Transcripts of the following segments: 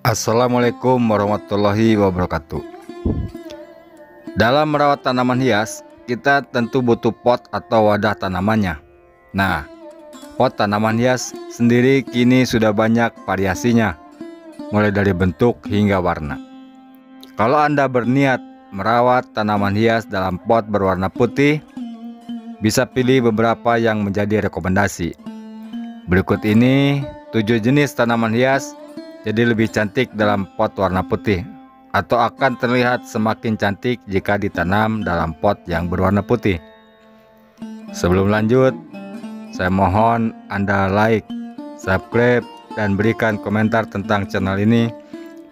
Assalamualaikum warahmatullahi wabarakatuh. Dalam merawat tanaman hias, kita tentu butuh pot atau wadah tanamannya. Nah, pot tanaman hias sendiri kini sudah banyak variasinya, mulai dari bentuk hingga warna. Kalau Anda berniat merawat tanaman hias dalam pot berwarna putih, bisa pilih beberapa yang menjadi rekomendasi. Berikut ini 7 jenis tanaman hias jadi lebih cantik dalam pot warna putih, atau akan terlihat semakin cantik jika ditanam dalam pot yang berwarna putih. Sebelum lanjut, saya mohon Anda like, subscribe, dan berikan komentar tentang channel ini,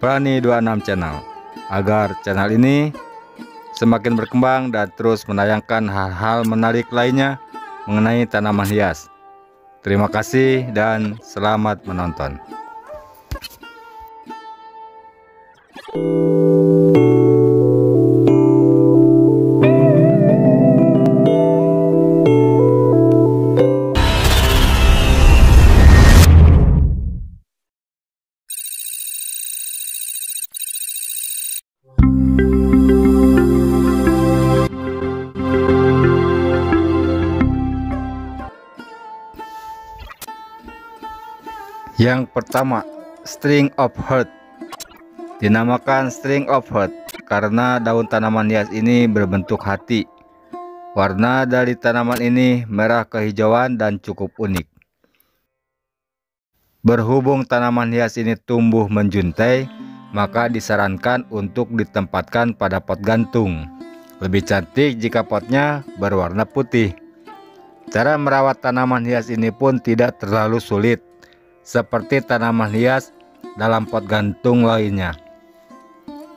Prani26 Channel, agar channel ini semakin berkembang dan terus menayangkan hal-hal menarik lainnya mengenai tanaman hias. Terima kasih dan selamat menonton. Yang pertama, String of Heart. Dinamakan String of Heart karena daun tanaman hias ini berbentuk hati. Warna dari tanaman ini merah kehijauan dan cukup unik. Berhubung tanaman hias ini tumbuh menjuntai, maka disarankan untuk ditempatkan pada pot gantung. Lebih cantik jika potnya berwarna putih. Cara merawat tanaman hias ini pun tidak terlalu sulit, seperti tanaman hias dalam pot gantung lainnya.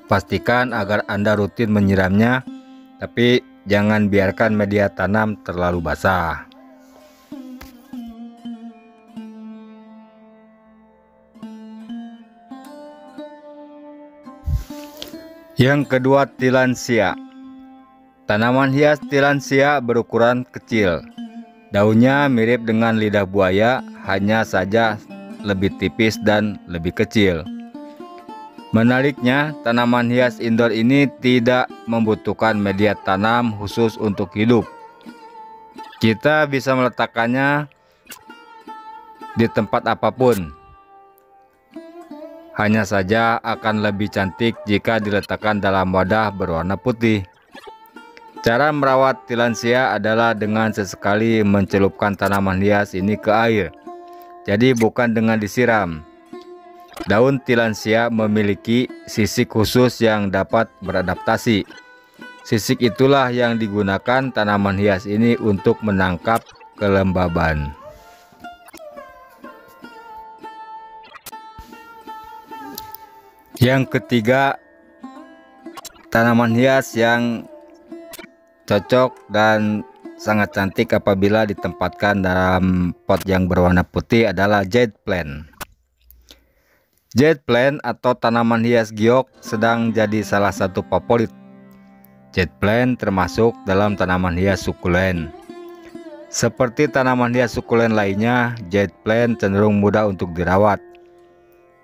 Pastikan agar Anda rutin menyiramnya, tapi jangan biarkan media tanam terlalu basah. Yang kedua, Tillandsia. Tanaman hias Tillandsia berukuran kecil. Daunnya mirip dengan lidah buaya, hanya saja lebih tipis dan lebih kecil. Menariknya, tanaman hias indoor ini tidak membutuhkan media tanam khusus untuk hidup. Kita bisa meletakkannya di tempat apapun. Hanya saja akan lebih cantik jika diletakkan dalam wadah berwarna putih. Cara merawat Tillandsia adalah dengan sesekali mencelupkan tanaman hias ini ke air. Jadi bukan dengan disiram. Daun Tillandsia memiliki sisik khusus yang dapat beradaptasi. Sisik itulah yang digunakan tanaman hias ini untuk menangkap kelembaban. Yang ketiga, tanaman hias yang cocok dan sangat cantik apabila ditempatkan dalam pot yang berwarna putih adalah Jade Plant. Jade Plant atau tanaman hias giok sedang jadi salah satu favorit. Jade Plant termasuk dalam tanaman hias sukulen. Seperti tanaman hias sukulen lainnya, Jade Plant cenderung mudah untuk dirawat.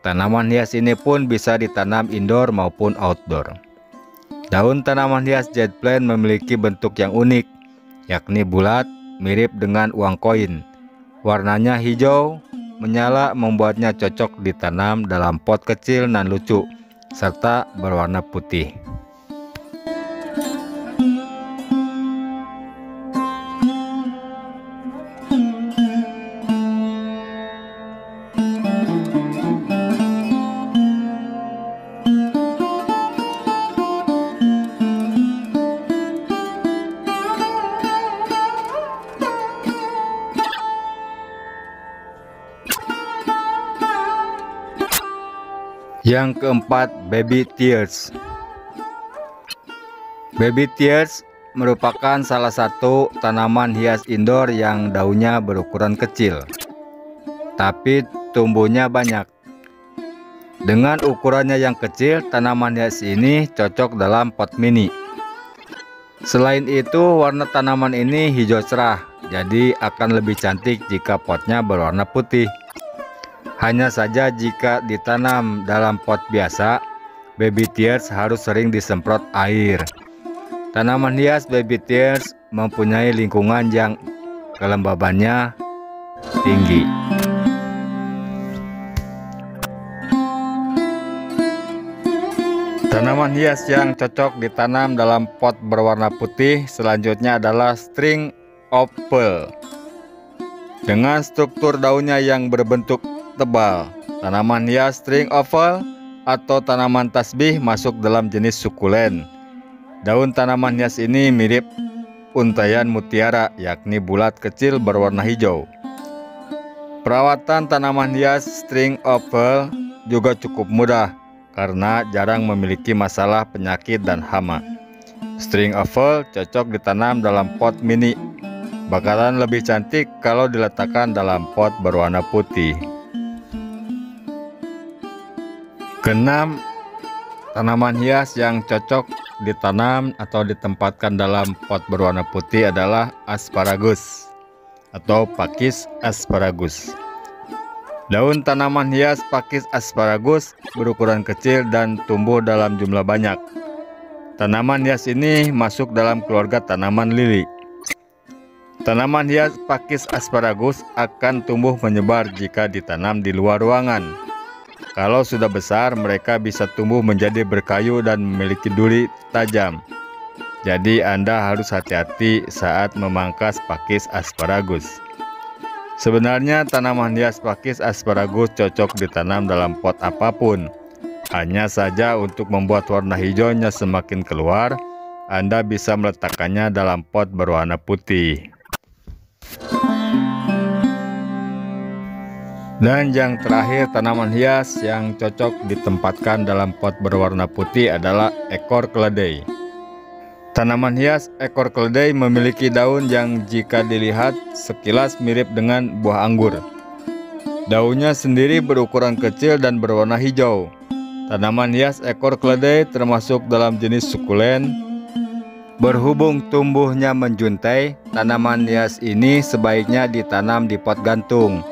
Tanaman hias ini pun bisa ditanam indoor maupun outdoor. Daun tanaman hias Jade Plant memiliki bentuk yang unik, yakni bulat, mirip dengan uang koin. Warnanya hijau menyala membuatnya cocok ditanam dalam pot kecil dan lucu, serta berwarna putih. Yang keempat, Baby Tears. Baby Tears merupakan salah satu tanaman hias indoor yang daunnya berukuran kecil, tapi tumbuhnya banyak. Dengan ukurannya yang kecil, tanaman hias ini cocok dalam pot mini. Selain itu, warna tanaman ini hijau cerah, jadi akan lebih cantik jika potnya berwarna putih. Hanya saja jika ditanam dalam pot biasa, baby tears harus sering disemprot air. Tanaman hias baby tears mempunyai lingkungan yang kelembabannya tinggi. Tanaman hias yang cocok ditanam dalam pot berwarna putih selanjutnya adalah string of pearl. Dengan struktur daunnya yang berbentuk tebal, tanaman hias string of pearl atau tanaman tasbih masuk dalam jenis sukulen. Daun tanaman hias ini mirip untaian mutiara, yakni bulat kecil berwarna hijau. Perawatan tanaman hias string of pearl juga cukup mudah karena jarang memiliki masalah penyakit dan hama. String of pearl cocok ditanam dalam pot mini. Bakalan lebih cantik kalau diletakkan dalam pot berwarna putih. Keenam, tanaman hias yang cocok ditanam atau ditempatkan dalam pot berwarna putih adalah asparagus atau Pakis asparagus. Daun tanaman hias Pakis asparagus berukuran kecil dan tumbuh dalam jumlah banyak. Tanaman hias ini masuk dalam keluarga tanaman lili. Tanaman hias Pakis asparagus akan tumbuh menyebar jika ditanam di luar ruangan. Kalau sudah besar, mereka bisa tumbuh menjadi berkayu dan memiliki duri tajam. Jadi Anda harus hati-hati saat memangkas Pakis asparagus. Sebenarnya tanaman hias Pakis asparagus cocok ditanam dalam pot apapun. Hanya saja untuk membuat warna hijaunya semakin keluar, Anda bisa meletakkannya dalam pot berwarna putih. Dan yang terakhir, tanaman hias yang cocok ditempatkan dalam pot berwarna putih adalah ekor keledai. Tanaman hias ekor keledai memiliki daun yang jika dilihat sekilas mirip dengan buah anggur. Daunnya sendiri berukuran kecil dan berwarna hijau. Tanaman hias ekor keledai termasuk dalam jenis sukulen. Berhubung tumbuhnya menjuntai, tanaman hias ini sebaiknya ditanam di pot gantung.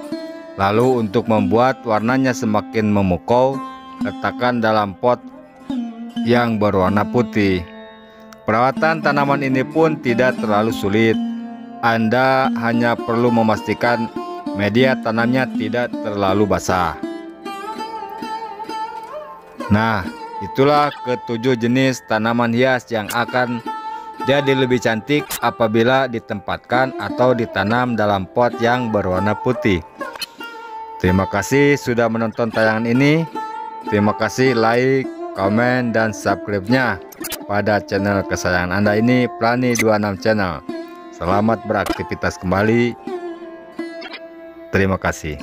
Lalu untuk membuat warnanya semakin memukau, letakkan dalam pot yang berwarna putih. Perawatan tanaman ini pun tidak terlalu sulit. Anda hanya perlu memastikan media tanamnya tidak terlalu basah. Nah, itulah ketujuh jenis tanaman hias yang akan jadi lebih cantik apabila ditempatkan atau ditanam dalam pot yang berwarna putih. Terima kasih sudah menonton tayangan ini. Terima kasih like, komen, dan subscribe-nya pada channel kesayangan Anda ini, Prani26 Channel. Selamat beraktivitas kembali. Terima kasih.